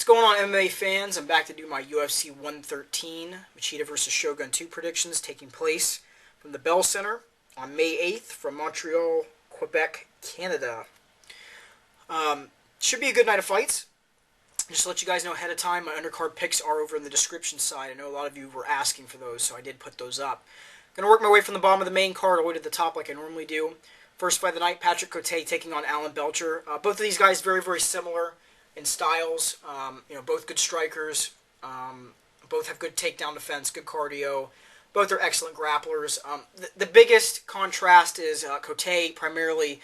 What's going on, MMA fans? I'm back to do my UFC 113 Machida vs. Shogun 2 predictions taking place from the Bell Center on May 8th from Montreal, Quebec, Canada. Should be a good night of fights. Just to let you guys know ahead of time, my undercard picks are over in the description side. I know a lot of you were asking for those, so I did put those up. Going to work my way from the bottom of the main card all the way to the top like I normally do. First fight of the night, Patrick Cote taking on Alan Belcher. Both of these guys very, very similar in styles. Both good strikers. Both have good takedown defense, good cardio. Both are excellent grapplers. The biggest contrast is Cote primarily,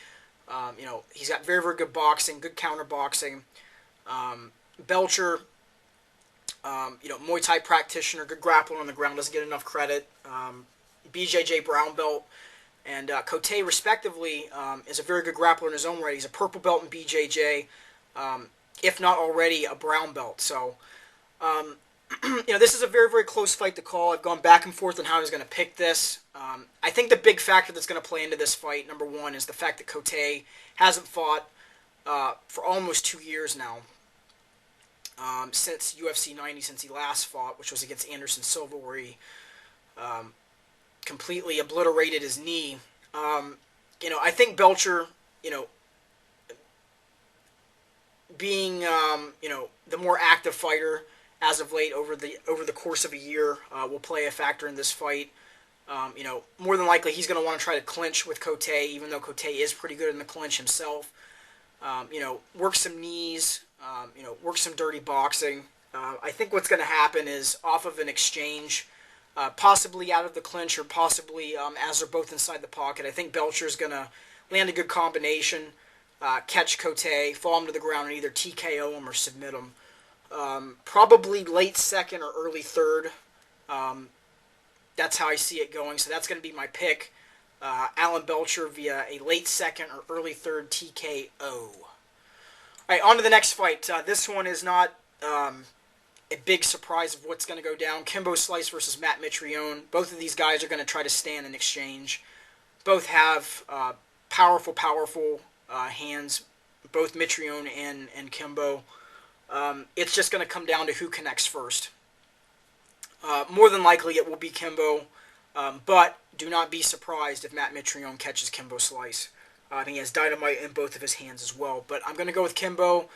he's got very, very good boxing, good counter boxing. Belcher, Muay Thai practitioner, good grappler on the ground, doesn't get enough credit. BJJ brown belt. And Cote, respectively, is a very good grappler in his own right. He's a purple belt in BJJ, if not already a brown belt. So, this is a very, very close fight to call. I've gone back and forth on how I was going to pick this. I think the big factor that's going to play into this fight, number one, is the fact that Cote hasn't fought for almost 2 years now. Since UFC 90, since he last fought, which was against Anderson Silva, where he completely obliterated his knee. I think Belcher, being the more active fighter as of late over the course of a year, will play a factor in this fight. More than likely he's going to want to try to clinch with Cote, even though Cote is pretty good in the clinch himself. Work some knees, work some dirty boxing. I think what's going to happen is off of an exchange, possibly out of the clinch or possibly as they're both inside the pocket, I think Belcher's going to land a good combination, catch Cote, fall him to the ground, and either TKO him or submit him. Probably late second or early third. That's how I see it going. So that's going to be my pick. Alan Belcher via a late second or early third TKO. All right, on to the next fight. This one is not a big surprise of what's going to go down. Kimbo Slice versus Matt Mitrione. Both of these guys are going to try to stand in exchange. Both have powerful hands, both Mitrione and Kimbo. It's just going to come down to who connects first. More than likely it will be Kimbo, but do not be surprised if Matt Mitrione catches Kimbo Slice. I think he has dynamite in both of his hands as well. But I'm going to go with Kimbo.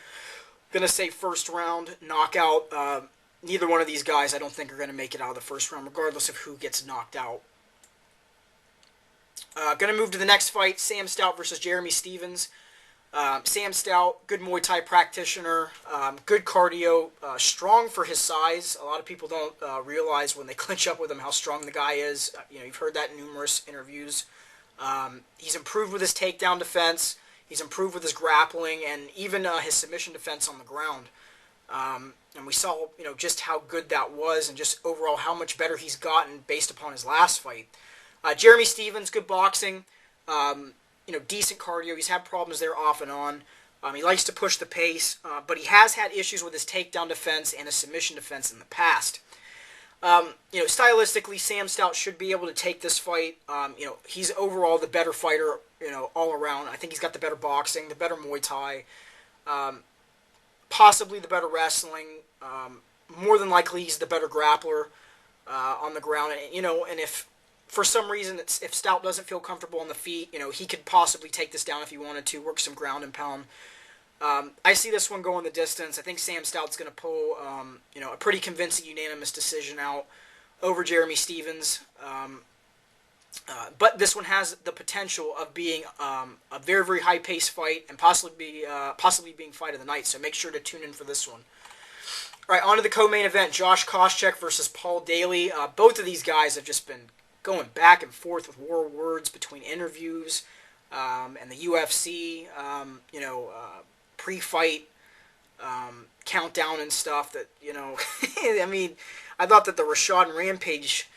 Going to say first round knockout. Neither one of these guys I don't think are going to make it out of the first round, regardless of who gets knocked out. Going to move to the next fight, Sam Stout versus Jeremy Stephens. Sam Stout, good Muay Thai practitioner, good cardio, strong for his size. A lot of people don't realize when they clinch up with him how strong the guy is. You've heard that in numerous interviews. He's improved with his takedown defense. He's improved with his grappling and even his submission defense on the ground. And we saw, just how good that was and just overall how much better he's gotten based upon his last fight. Jeremy Stephens, good boxing. Decent cardio. He's had problems there off and on. He likes to push the pace, but he has had issues with his takedown defense and his submission defense in the past. Stylistically, Sam Stout should be able to take this fight. He's overall the better fighter, all around. I think he's got the better boxing, the better Muay Thai, possibly the better wrestling. More than likely, he's the better grappler on the ground. And if for some reason, if Stout doesn't feel comfortable on the feet, he could possibly take this down if he wanted to, work some ground and pound. I see this one going the distance. I think Sam Stout's going to pull, a pretty convincing unanimous decision out over Jeremy Stephens. But this one has the potential of being a very, very high-paced fight and possibly being fight of the night. So make sure to tune in for this one. All right, on to the co-main event, Josh Koscheck versus Paul Daly. Both of these guys have just been going back and forth with war words between interviews and the UFC, pre-fight countdown and stuff that, I thought that the Rashad and Rampage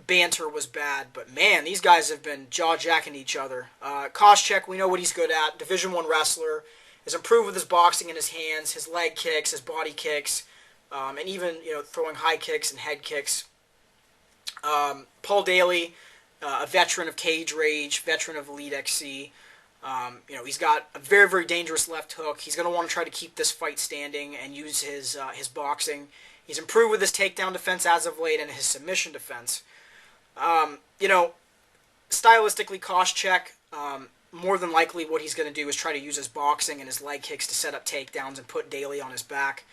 banter was bad, but man, these guys have been jaw-jacking each other. Koscheck, we know what he's good at, Division I wrestler, has improved with his boxing in his hands, his leg kicks, his body kicks, and even, throwing high kicks and head kicks. Paul Daly, a veteran of Cage Rage, veteran of Elite XC, He's got a very, very dangerous left hook. He's going to want to try to keep this fight standing and use his boxing. He's improved with his takedown defense as of late and his submission defense. Stylistically, Koscheck, more than likely what he's going to do is try to use his boxing and his leg kicks to set up takedowns and put Daly on his back,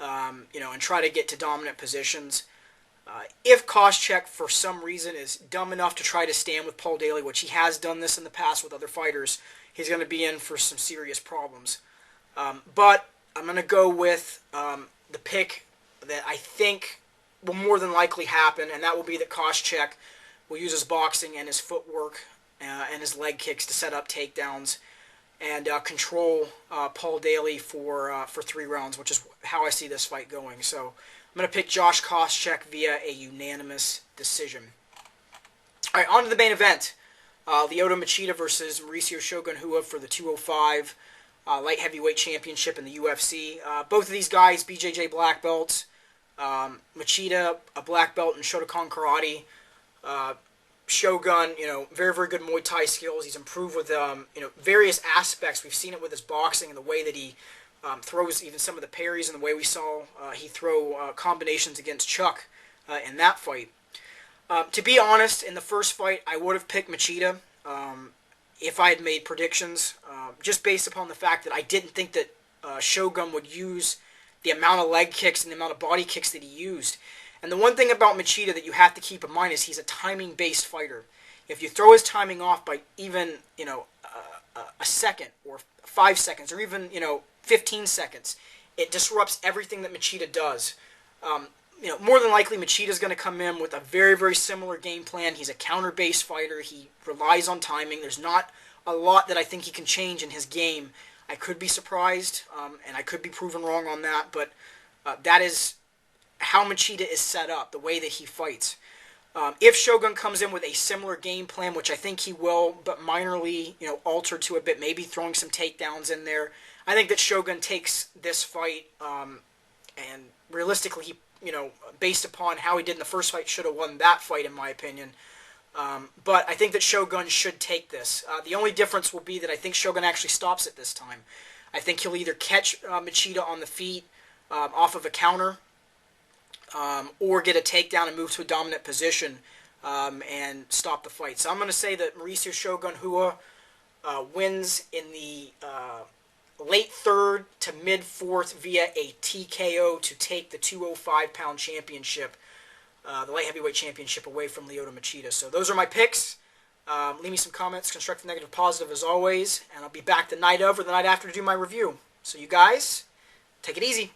and try to get to dominant positions. If Koscheck, for some reason, is dumb enough to try to stand with Paul Daly, which he has done this in the past with other fighters, he's going to be in for some serious problems. But I'm going to go with the pick that I think will more than likely happen, and that will be that Koscheck will use his boxing and his footwork and his leg kicks to set up takedowns and control Paul Daly for 3 rounds, which is how I see this fight going. So I'm going to pick Josh Koscheck via a unanimous decision. All right, on to the main event. Lyoto Machida versus Mauricio Shogun Rua for the 205 light heavyweight championship in the UFC. Both of these guys, BJJ black belts. Machida, a black belt in Shotokan Karate. Shogun, very, very good Muay Thai skills. He's improved with, various aspects. We've seen it with his boxing and the way that he throws even some of the parries and the way we saw he throw combinations against Chuck in that fight. To be honest, in the first fight, I would have picked Machida if I had made predictions, just based upon the fact that I didn't think that Shogun would use the amount of leg kicks and the amount of body kicks that he used. And the one thing about Machida that you have to keep in mind is he's a timing-based fighter. If you throw his timing off by even, a second or 5 seconds or even, 15 seconds, it disrupts everything that Machida does. More than likely, Machida's going to come in with a very, very similar game plan. He's a counter-based fighter. He relies on timing. There's not a lot that I think he can change in his game. I could be surprised, and I could be proven wrong on that, but that is how Machida is set up, the way that he fights. If Shogun comes in with a similar game plan, which I think he will, but minorly, altered to a bit, maybe throwing some takedowns in there, I think that Shogun takes this fight, and realistically, he, based upon how he did in the first fight, should have won that fight, in my opinion. But I think that Shogun should take this. The only difference will be that I think Shogun actually stops it this time. I think he'll either catch Machida on the feet off of a counter, or get a takedown and move to a dominant position and stop the fight. So I'm going to say that Mauricio Shogun Rua wins in the late third to mid fourth via a TKO to take the 205-pound championship, the light heavyweight championship, away from Lyoto Machida. So those are my picks. Leave me some comments, constructive, negative, positive, as always, and I'll be back the night of or the night after to do my review. So you guys, take it easy.